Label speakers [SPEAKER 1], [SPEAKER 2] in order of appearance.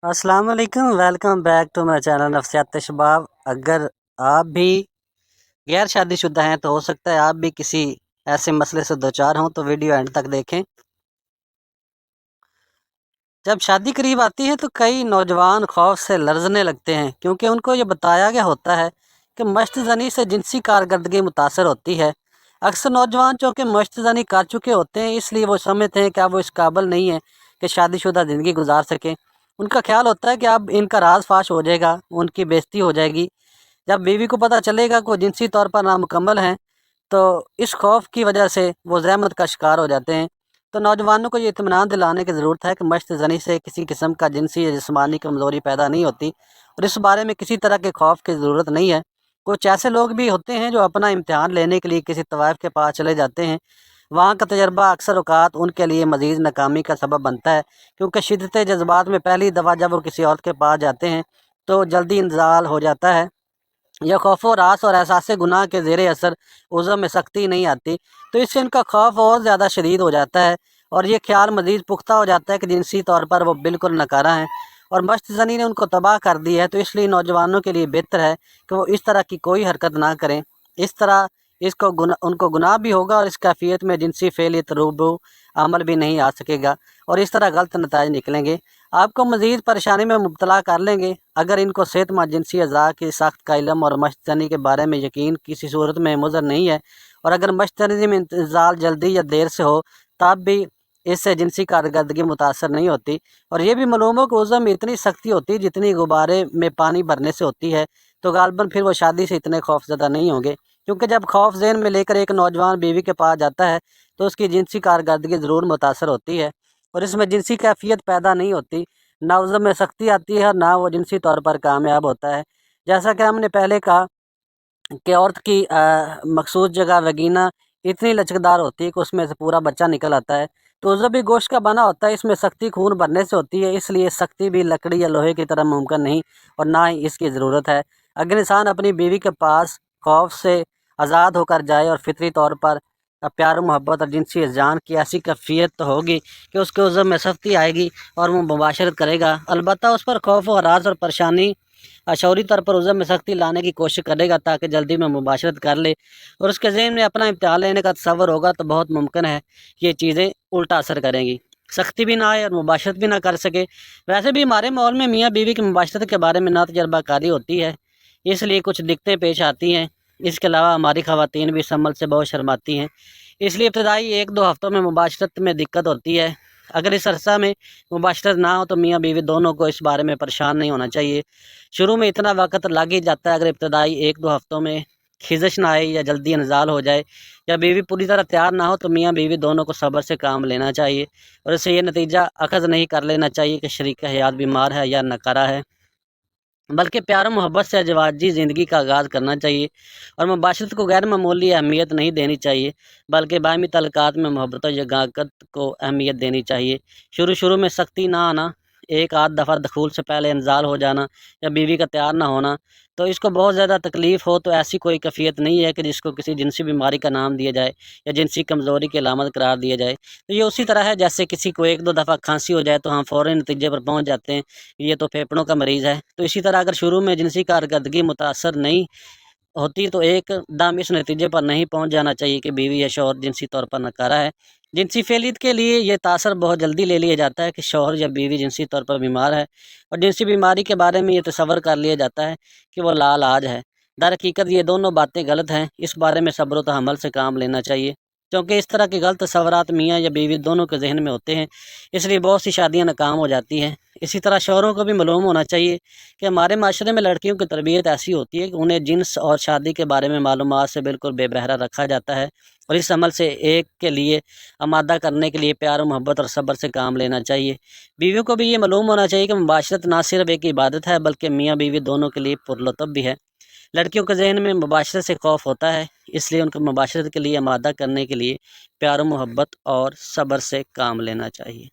[SPEAKER 1] अस्सलाम वालेकुम, welcome back to my channel Nafsiyat Shabab. अगर आप भी गैर शादीशुदा हैं तो हो सकता है आप भी किसी ऐसे मसले से दो चार हों, तो वीडियो एंड तक देखें। जब शादी करीब आती है तो कई नौजवान खौफ से लरजने लगते हैं, क्योंकि उनको ये बताया गया होता है कि मश्त ज़नी से जिनसी कारकर्दगी मुतासर होती है। अक्सर नौजवान चूँकि मश्त ज़नी कर चुके होते हैं, इसलिए वो समझते हैं कि अब वो इस काबिल नहीं है कि शादीशुदा ज़िंदगी गुजार सकें। उनका ख्याल होता है कि अब इनका राज फाश हो जाएगा, उनकी बेइज्जती हो जाएगी। जब बीवी को पता चलेगा कि वो जिनसी तौर पर नामुकम्मल हैं, तो इस खौफ की वजह से वो ज़हमत का शिकार हो जाते हैं। तो नौजवानों को ये इत्मीनान दिलाने की ज़रूरत है कि मश्त ज़नी से किसी किस्म का जिनसी या जिस्मानी कमज़ोरी पैदा नहीं होती, और इस बारे में किसी तरह के खौफ की ज़रूरत नहीं है। कुछ ऐसे लोग भी होते हैं जो अपना इम्तिहान लेने के लिए किसी तवाइफ के पास चले जाते हैं। वहाँ का तजर्बा अक्सर औक़ात उनके लिए मज़ीद नाकामी का सबब बनता है, क्योंकि शिद्दत जज्बात में पहली दफ़ा जब वो किसी औरत के पास जाते हैं तो जल्दी इंतज़ाल हो जाता है, या खौफ व रास और एहसास गुनाह के ज़ेर असर उज़्म में सख्ती नहीं आती, तो इससे उनका खौफ और ज़्यादा शदीद हो जाता है, और ये ख्याल मज़ीद पुख्ता हो जाता है कि जिनसी तौर पर वो बिल्कुल नकारा हैं और मश्त ज़नी ने उनको तबाह कर दी है। तो इसलिए नौजवानों के लिए बेहतर है कि वो इस तरह की कोई हरकत ना करें। इस तरह उनको गुनाह भी होगा और इस कैफियत में जिनसी फ़ेलियत रूबू अमल भी नहीं आ सकेगा, और इस तरह गलत नताइज निकलेंगे, आपको मज़ीद परेशानी में मुब्तला कर लेंगे। अगर इनको सेहतमंद जिनसी अज़ा की सख्त का इल्म और मश्तनी के बारे में यकीन किसी सूरत में मुज़र नहीं है, और अगर मश्तनी में इंतज़ाल जल्दी या देर से हो, तब भी इससे जिनसी कारकर्दगी मुतासर नहीं होती। और ये भी मालूम हो कि उज़्म में इतनी सख्ती होती है जितनी गुब्बारे में पानी भरने से होती है, तो गालबन फिर वो शादी से इतने खौफज़दा नहीं होंगे, क्योंकि जब खौफ ज़हन में लेकर एक नौजवान बीवी के पास जाता है तो उसकी जिनसी कारकर्दगी ज़रूर मुतासर होती है, और इसमें जिनसी कैफियत पैदा नहीं होती। ना उज़्म में सख्ती आती है और ना वो जिनसी तौर पर कामयाब होता है। जैसा कि हमने पहले कहा कि औरत की मखसूस जगह वगीना इतनी लचकदार होती है कि उसमें से पूरा बच्चा निकल आता है। तो उज़्म भी गोश्त का बना होता है, इसमें सख्ती खून भरने से होती है, इसलिए सख्ती भी लकड़ी या लोहे की तरह मुमकिन नहीं, और ना ही इसकी ज़रूरत है। अगर इंसान अपनी बीवी के पास खौफ से आज़ाद होकर जाए और फितरी तौर पर प्यार मोहब्बत और जिनसी जान की ऐसी कैफियत तो होगी कि उसके उज़्म में सख्ती आएगी और वो मुबाशरत करेगा। अलबत्ता उस पर खौफ व हरास और परेशानी शौरी तौर पर उज़्म में सख्ती लाने की कोशिश करेगा ताकि जल्दी में मुबाशरत कर ले, और उसके ज़हन में अपना इम्तिहान लेने का तसव्वुर होगा, तो बहुत मुमकिन है ये चीज़ें उल्टा असर करेंगी, सख्ती भी ना आए और मुबाशरत भी ना कर सके। वैसे भी हमारे माहौल में मियाँ बीवी की मुबाशरत के बारे में ना तजर्बाकारी होती है, इसलिए कुछ दिक्कतें पेश आती हैं। इसके अलावा हमारी ख़वातीन भी इस अमल से बहुत शर्माती हैं, इसलिए इब्तदाई 1-2 हफ़्तों में मुबाशरत में दिक्कत होती है। अगर इस अरसा में मुबाशरत ना हो तो मियाँ बीवी दोनों को इस बारे में परेशान नहीं होना चाहिए। शुरू में इतना वक़्त लग ही जाता है, अगर इब्तदाई 1-2 हफ़्तों में खिज़श ना आए या जल्दी इंज़ाल हो जाए या बीवी पूरी तरह तैयार ना हो, तो मियाँ बीवी दोनों को सब्र से काम लेना चाहिए, और इससे ये नतीजा अख़ज़ नहीं कर लेना चाहिए कि शरीक हयात बीमार है या नकारा है, बल्कि प्यार और मोहब्बत से अज़वाजी ज़िंदगी का आगाज़ करना चाहिए। और मुबाशरत को गैर मामूली अहमियत नहीं देनी चाहिए, बल्कि बाहमी तल्लुकात में मोहब्बत और यगाकत को अहमियत देनी चाहिए। शुरू शुरू में सख्ती ना आना, एक आध दफ़ा दखूल से पहले इंज़ाल हो जाना या बीवी का तैयार ना होना, तो इसको बहुत ज़्यादा तकलीफ़ हो, तो ऐसी कोई कैफियत नहीं है कि जिसको किसी जिनसी बीमारी का नाम दिया जाए या जिनसी कमज़ोरी की अलामत करार दिया जाए। तो ये उसी तरह है जैसे किसी को 1-2 दफ़ा खांसी हो जाए तो हम फ़ौरन नतीजे पर पहुँच जाते हैं ये तो फेफड़ों का मरीज़ है। तो इसी तरह अगर शुरू में जिनसी कारकर्दगी मुतासर नहीं होती तो एकदम इस नतीजे पर नहीं पहुंच जाना चाहिए कि बीवी या शौहर जिनसी तौर पर नकारा है। जिनसी फेलियत के लिए ये तासर बहुत जल्दी ले लिया जाता है कि शौहर या बीवी जिनसी तौर पर बीमार है, और जिनसी बीमारी के बारे में ये तसव्वुर कर लिया जाता है कि वो लाइलाज है। दर हकीकत ये दोनों बातें गलत हैं। इस बारे में सब्र व तहम्मुल से काम लेना चाहिए, क्योंकि इस तरह के गलत तसव्वुरात मियाँ या बीवी दोनों के जहन में होते हैं, इसलिए बहुत सी शादियाँ नाकाम हो जाती हैं। इसी तरह शौहरों को भी मालूम होना चाहिए कि हमारे माशरे में लड़कियों की तरबियत ऐसी होती है कि उन्हें जिन्स और शादी के बारे में मालूमात से बिल्कुल बेबहरा रखा जाता है, और इस अमल से एक के लिए आमादा करने के लिए प्यार और मोहब्बत और सब्र से काम लेना चाहिए। बीवियों को भी ये मालूम होना चाहिए कि मुबाशरत ना सिर्फ एक इबादत है, बल्कि मियाँ बीवी दोनों के लिए पुरलुत्फ़ भी है। लड़कियों के जहन में मुबाशरत से खौफ होता है, इसलिए उनको मुबाशरत के लिए आमादा करने के लिए प्यार और मोहब्बत और सब्र से काम लेना चाहिए।